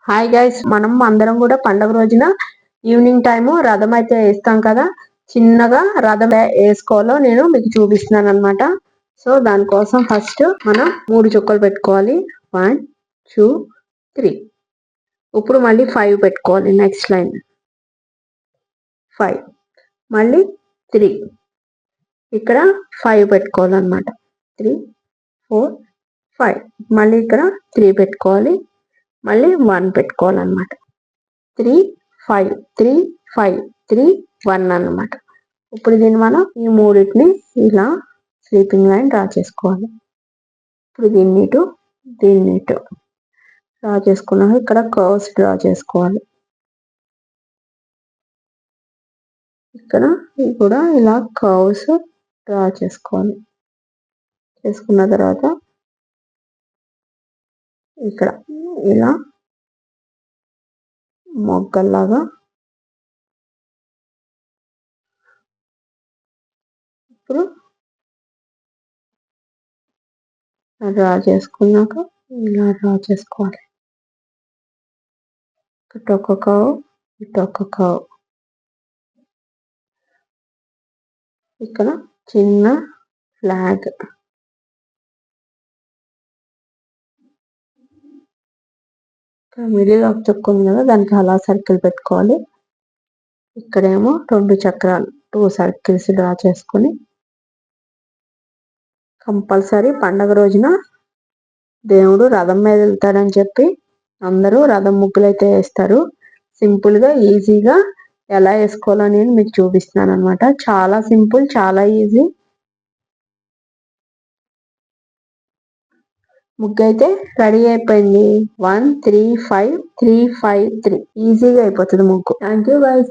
Hi guys, మనం అందరం కూడా పండగ రోజున ఈవినింగ్ టైము రథం అయితే వేస్తాం కదా. చిన్నగా రథం వేసుకోవాలో నేను మీకు చూపిస్తున్నాను అనమాట. సో దానికోసం ఫస్ట్ మనం 3 చుక్కలు పెట్టుకోవాలి. 1 2 3. ఇప్పుడు మళ్ళీ 5 పెట్టుకోవాలి. నెక్స్ట్ లైన్ 5, మళ్ళీ 3, ఇక్కడ 5 పెట్టుకోవాలన్నమాట. 3 4 5, మళ్ళీ ఇక్కడ 3 పెట్టుకోవాలి. మళ్ళీ 1 పెట్టుకోవాలన్నమాట. 3 5 3 5 3 1 అన్నమాట. ఇప్పుడు దీన్ని మనం ఈ మూడింటిని ఇలా స్లీపింగ్ లైన్ డ్రా చేసుకోవాలి. ఇప్పుడు దీన్ని డ్రా చేసుకున్నాక ఇక్కడ కర్వ్స్ డ్రా చేసుకోవాలి. ఇక్కడ కూడా ఇలా కర్వ్స్ డ్రా చేసుకోవాలి. చేసుకున్న తర్వాత ఇక్కడ ఇలా మొగ్గల్లాగా ఇప్పుడు డ్రా చేసుకున్నాక ఇలా డ్రా చేసుకోవాలి. ఇటొక కర్వ్, ఇటొక కర్వ్. ఇక్కడ చిన్న ఫ్లాగ్, మిడిల్ ఆఫ్ చుక్క ఉంది కదా, దానికి అలా సర్కిల్ పెట్టుకోవాలి. ఇక్కడేమో 2 చక్రాలు 2 సర్కిల్స్ డ్రా చేసుకొని కంపల్సరీ పండగ రోజున దేవుడు రథం మీద వెళ్తాడని చెప్పి అందరూ రథం ముగ్గులు అయితే వేస్తారు. సింపుల్గా ఈజీగా ఎలా వేసుకోవాలో నేను మీకు చూపిస్తున్నాను అనమాట. చాలా సింపుల్, చాలా ఈజీ. ముగ్గు అయితే రెడీ అయిపోయింది. 1 3 5 3 5 3 ఈజీగా అయిపోతుంది ముగ్గు. Thank you guys.